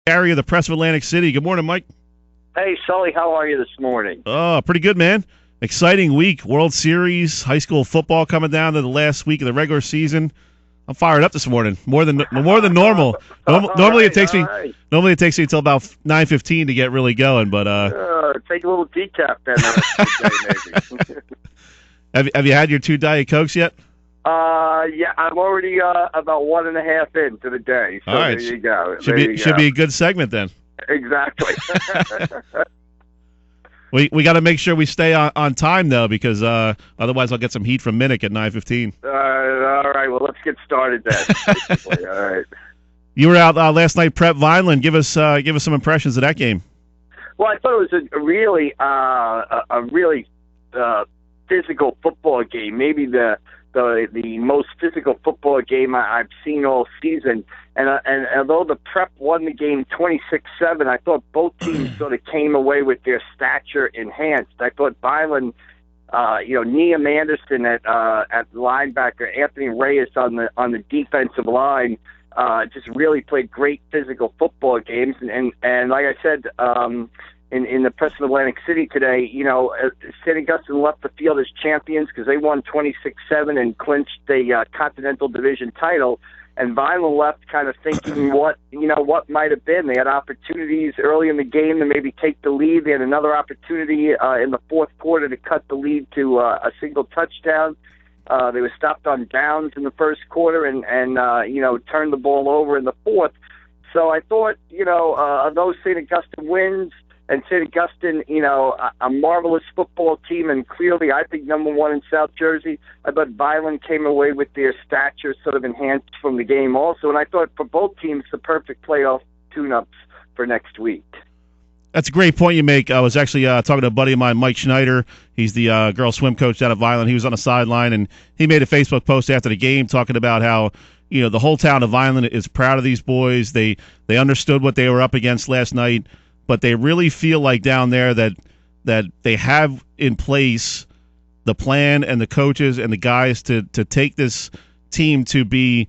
McGarry of the Press of Atlantic City. Good morning, Mike. Hey, Sully, how are you this morning? Oh, pretty good, man. Exciting week. World Series, high school football coming down to the last week of the regular season. I'm fired up this morning, more than normal. Normally it takes me until about 9:15 to get really going, but take a little decaf then. Maybe. Have you had your 2 Diet Cokes yet? Yeah, I'm already about 1.5 into the day. So all right, there you go. Should be a good segment then. Exactly. We got to make sure we stay on time though, because otherwise I'll get some heat from Minnick at 9:15. All right. Well, let's get started then. All right. You were out last night, Prep Vineland. Give us some impressions of that game. Well, I thought it was a really physical football game. Maybe the most physical football game I've seen all season. And although the Prep won the game 26-7, I thought both teams sort of came away with their stature enhanced. I thought Vineland, Liam Anderson at linebacker, Anthony Reyes on the defensive line, just really played great physical football games. And like I said, in the Press of Atlantic City today, St. Augustine left the field as champions because they won 26-7 and clinched the Continental Division title. And Vineland left kind of thinking what might have been. They had opportunities early in the game to maybe take the lead. They had another opportunity in the fourth quarter to cut the lead to a single touchdown. They were stopped on downs in the first quarter and turned the ball over in the fourth. So I thought, although St. Augustine wins, and St. Augustine, a marvelous football team, and clearly I think number one in South Jersey. I thought Vineland came away with their stature sort of enhanced from the game also. And I thought for both teams, the perfect playoff tune-ups for next week. That's a great point you make. I was actually talking to a buddy of mine, Mike Schneider. He's the girls swim coach out of Vineland. He was on the sideline, and he made a Facebook post after the game talking about how the whole town of Vineland is proud of these boys. They understood what they were up against last night. But they really feel like down there that they have in place the plan and the coaches and the guys to take this team to be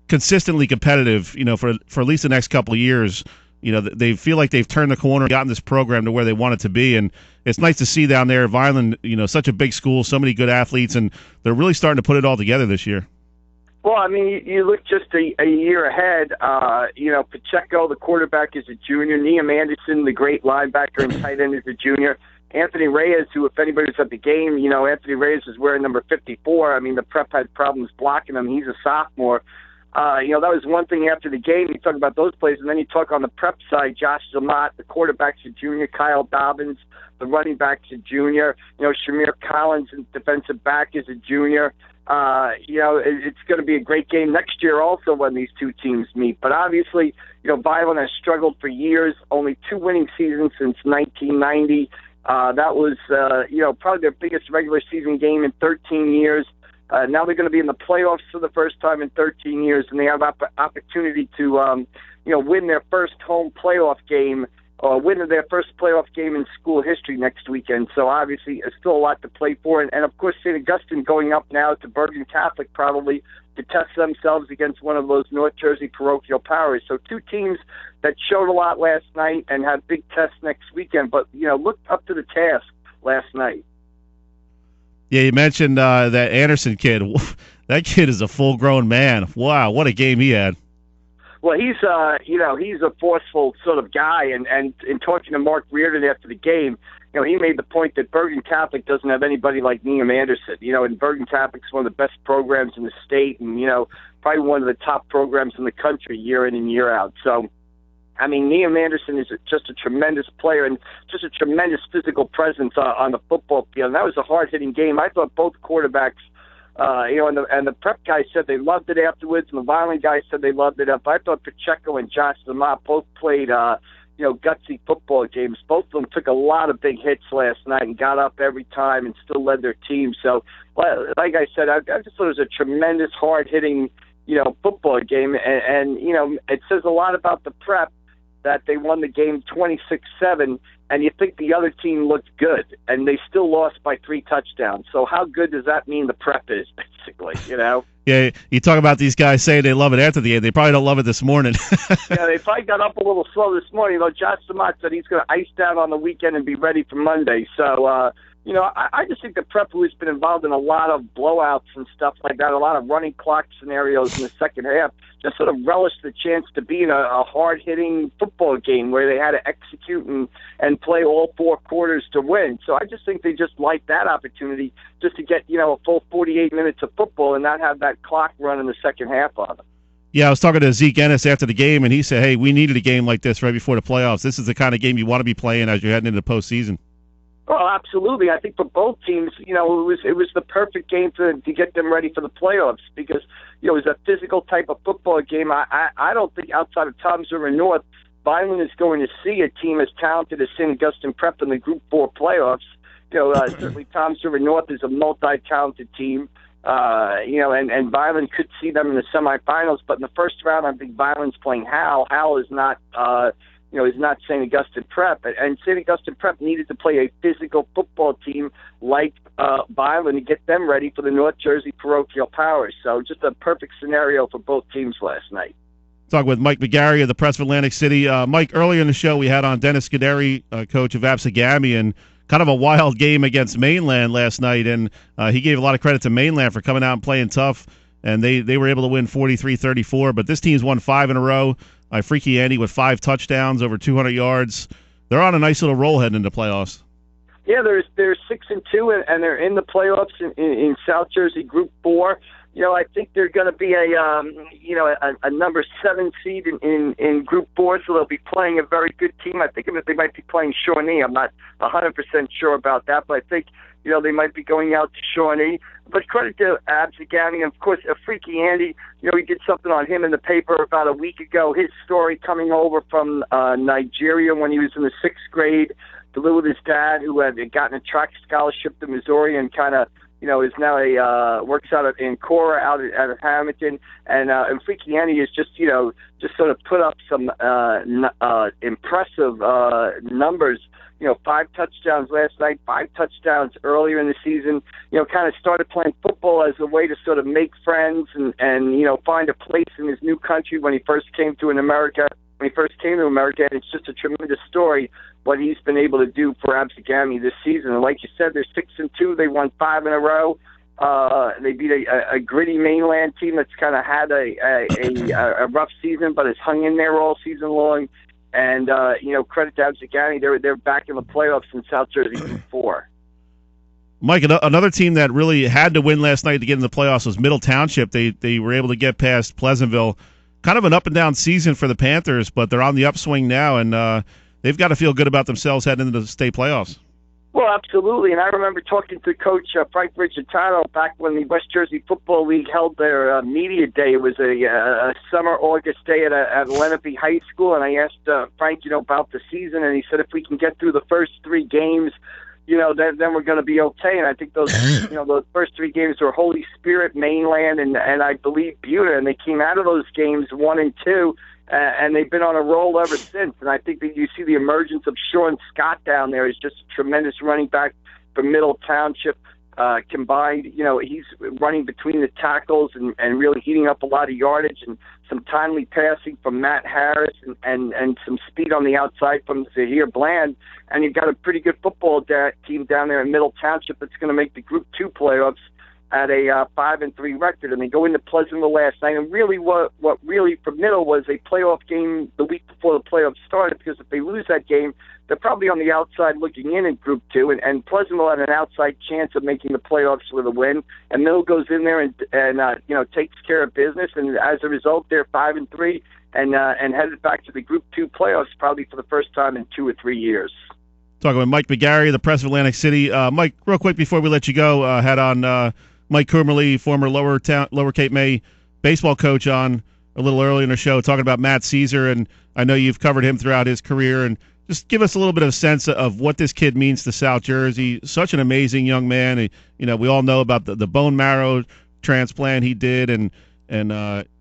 consistently competitive, for at least the next couple of years. They feel like they've turned the corner and gotten this program to where they want it to be. And it's nice to see down there, Vineland, such a big school, so many good athletes, and they're really starting to put it all together this year. Well, I mean, you look just a year ahead. Pacheco, the quarterback, is a junior. Liam Anderson, the great linebacker and tight end, is a junior. Anthony Reyes, who, if anybody's at the game, Anthony Reyes is wearing number 54. I mean, the Prep had problems blocking him. He's a sophomore. That was one thing after the game. You talk about those plays, and then you talk on the Prep side, Josh Zamat, the quarterback's a junior. Kyle Dobbins, the running back's a junior. Shamir Collins, the defensive back, is a junior. It's going to be a great game next year also when these two teams meet. But obviously, Vineland has struggled for years, only 2 winning seasons since 1990. That was, probably their biggest regular season game in 13 years. Now they're going to be in the playoffs for the first time in 13 years, and they have opportunity to, win their first home playoff game, or win their first playoff game in school history next weekend. So obviously, there's still a lot to play for. And of course, St. Augustine going up now to Bergen Catholic probably to test themselves against one of those North Jersey parochial powers. So two teams that showed a lot last night and have big tests next weekend, but, looked up to the task last night. Yeah, you mentioned that Anderson kid. That kid is a full-grown man. Wow, what a game he had. Well, he's a forceful sort of guy, and in talking to Mark Reardon after the game, he made the point that Bergen Catholic doesn't have anybody like Liam Anderson. And Bergen Catholic's one of the best programs in the state, and probably one of the top programs in the country year in and year out. So, I mean, Liam Anderson is just a tremendous player and just a tremendous physical presence on the football field. And that was a hard-hitting game. I thought both quarterbacks. And the Prep guys said they loved it afterwards, and the Vineland guys said they loved it. But I thought Pacheco and Josh Zamat both played, gutsy football games. Both of them took a lot of big hits last night and got up every time and still led their team. So, like I said, I just thought it was a tremendous, hard-hitting, football game. And it says a lot about the Prep. that they won the game 26-7, and you think the other team looked good, and they still lost by 3 touchdowns. So how good does that mean the prep is, basically, you know? Yeah, you talk about these guys saying they love it after the game. They probably don't love it this morning. Yeah, they probably got up a little slow this morning. You know, Josh Samad said he's going to ice down on the weekend and be ready for Monday. So, you know, I just think the prep who's been involved in a lot of blowouts and stuff like that, a lot of running clock scenarios in the second half, just sort of relished the chance to be in a hard-hitting football game where they had to execute and play all 4 quarters to win. So I just think they just liked that opportunity just to get, you know, a full 48 minutes of football and not have that clock run in the second half on them. Yeah, I was talking to Zeke Ennis after the game, and he said, hey, we needed a game like this right before the playoffs. This is the kind of game you want to be playing as you're heading into the postseason. Well, absolutely. I think for both teams, you know, it was the perfect game to get them ready for the playoffs because, you know, it was a physical type of football game. I don't think outside of Tom's River North, Vineland is going to see a team as talented as St. Augustine Prep in the Group 4 playoffs. You know, certainly Tom's River North is a multi-talented team. You know, and Vineland could see them in the semifinals, but in the first round, I think Vineland's playing Hal. Hal is not, you know, is not St. Augustine Prep, and St. Augustine Prep needed to play a physical football team like Vineland to get them ready for the North Jersey parochial powers. So just a perfect scenario for both teams last night. Talking with Mike McGarry of the Press of Atlantic City. Mike, earlier in the show, we had on Dennis Scuderi, coach of Absegami, and kind of a wild game against Mainland last night, and he gave a lot of credit to Mainland for coming out and playing tough, and they were able to win 43-34, but this team's won 5 in a row. Freaky Andy with 5 touchdowns, over 200 yards. They're on a nice little roll heading into playoffs. Yeah, they're 6-2, and they're in the playoffs in South Jersey Group 4. You know, I think they're going to be a number 7 seed in Group 4, so they'll be playing a very good team. I think they might be playing Shawnee. I'm not 100% sure about that, but I think, you know, they might be going out to Shawnee. But credit to Absegami, and of course, Freaky Andy. You know, he did something on him in the paper about a week ago. His story coming over from Nigeria when he was in the 6th grade to live with his dad, who had gotten a track scholarship to Missouri and kind of, you know, is now works out in Cora out at Hamilton, and Freaky Andy is just, you know, just sort of put up some impressive numbers. You know, 5 touchdowns last night, 5 touchdowns earlier in the season. You know, kind of started playing football as a way to sort of make friends and you know, find a place in his new country when he first came to America. And it's just a tremendous story what he's been able to do for Absegami this season. And like you said, they're 6-2. They won 5 in a row. They beat a gritty Mainland team that's kind of had a rough season, but has hung in there all season long. And you know, credit to Absegami, they're back in the playoffs in South Jersey Group 4. Mike, another team that really had to win last night to get in the playoffs was Middle Township. They were able to get past Pleasantville. Kind of an up and down season for the Panthers, but they're on the upswing now, and they've got to feel good about themselves heading into the state playoffs. Well, absolutely, and I remember talking to Coach Frank Riccitano back when the West Jersey Football League held their media day. It was a summer August day at Lenape High School, and I asked Frank, you know, about the season, and he said if we can get through the first 3 games, you know, then we're going to be okay. And I think those, you know, those first 3 games were Holy Spirit, Mainland, and I believe Buda, and they came out of those games 1 and 2. And they've been on a roll ever since. And I think that you see the emergence of Sean Scott down there is just a tremendous running back for Middle Township. Combined, you know, he's running between the tackles and really eating up a lot of yardage and some timely passing from Matt Harris and some speed on the outside from Zahir Bland. And you've got a pretty good football team down there in Middle Township that's going to make the Group 2 playoffs at a 5-3 record, and they go into Pleasantville last night. And really, what really for Middle was a playoff game the week before the playoffs started, because if they lose that game, they're probably on the outside looking in Group 2, and Pleasantville had an outside chance of making the playoffs with a win. And Middle goes in there and you know, takes care of business, and as a result, they're 5-3 and headed back to the Group 2 playoffs probably for the first time in 2 or 3 years. Talking with Mike McGarry, the Press of Atlantic City. Mike, real quick before we let you go, had on Mike Coomerly, former Lower Cape May baseball coach, on a little earlier in the show, talking about Matt Caesar, and I know you've covered him throughout his career, and just give us a little bit of a sense of what this kid means to South Jersey. Such an amazing young man. You know, we all know about the bone marrow transplant he did, and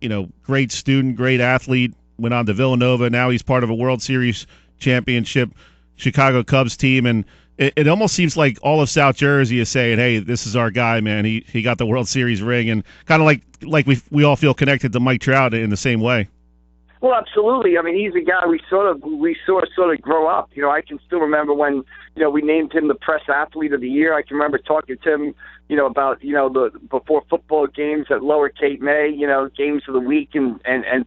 you know, great student, great athlete. went on to Villanova. Now he's part of a World Series championship Chicago Cubs team, and it almost seems like all of South Jersey is saying, "Hey, this is our guy, man. He got the World Series ring," and kind of like we all feel connected to Mike Trout in the same way. Well, absolutely. I mean, he's a guy we saw sort of grow up. You know, I can still remember when, you know, we named him the Press Athlete of the Year. I can remember talking to him, you know, about, you know, the before football games at Lower Cape May, you know, games of the week and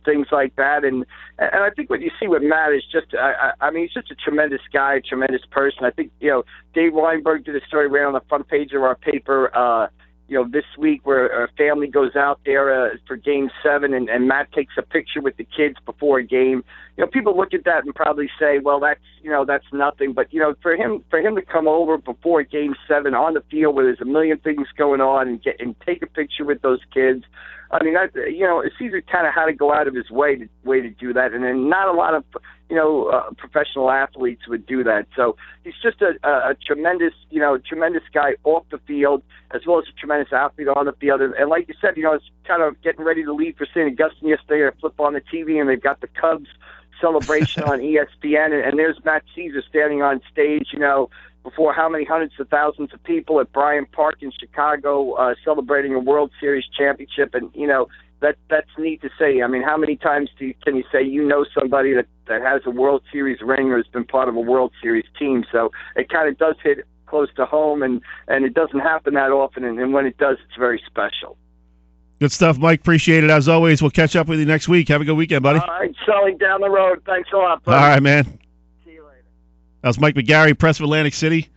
things like that. And I think what you see with Matt is just, I mean, he's just a tremendous guy, a tremendous person. I think, you know, Dave Weinberg did a story right on the front page of our paper, you know, this week where a family goes out there for Game 7 and Matt takes a picture with the kids before a game. You know, people look at that and probably say, well, that's nothing. But, you know, for him to come over before Game 7 on the field where there's a million things going on and take a picture with those kids, I mean, that, you know, Caesar kind of had to go out of his way to do that. And then not a lot of, you know, professional athletes would do that. So he's just a tremendous, you know, tremendous guy off the field as well as a tremendous athlete on the field. And like you said, you know, it's kind of getting ready to leave for St. Augustine yesterday. I flip on the TV and they've got the Cubs celebration on ESPN, and there's Matt Caesar standing on stage, you know, before how many hundreds of thousands of people at Bryant Park in Chicago celebrating a World Series championship. And, you know, that's neat to say. I mean, how many times can you say you know somebody that has a World Series ring or has been part of a World Series team? So it kind of does hit close to home, and it doesn't happen that often. And when it does, it's very special. Good stuff, Mike. Appreciate it. As always, we'll catch up with you next week. Have a good weekend, buddy. All right, selling down the road. Thanks a lot, buddy. All right, man. See you later. That was Mike McGarry, Press of Atlantic City.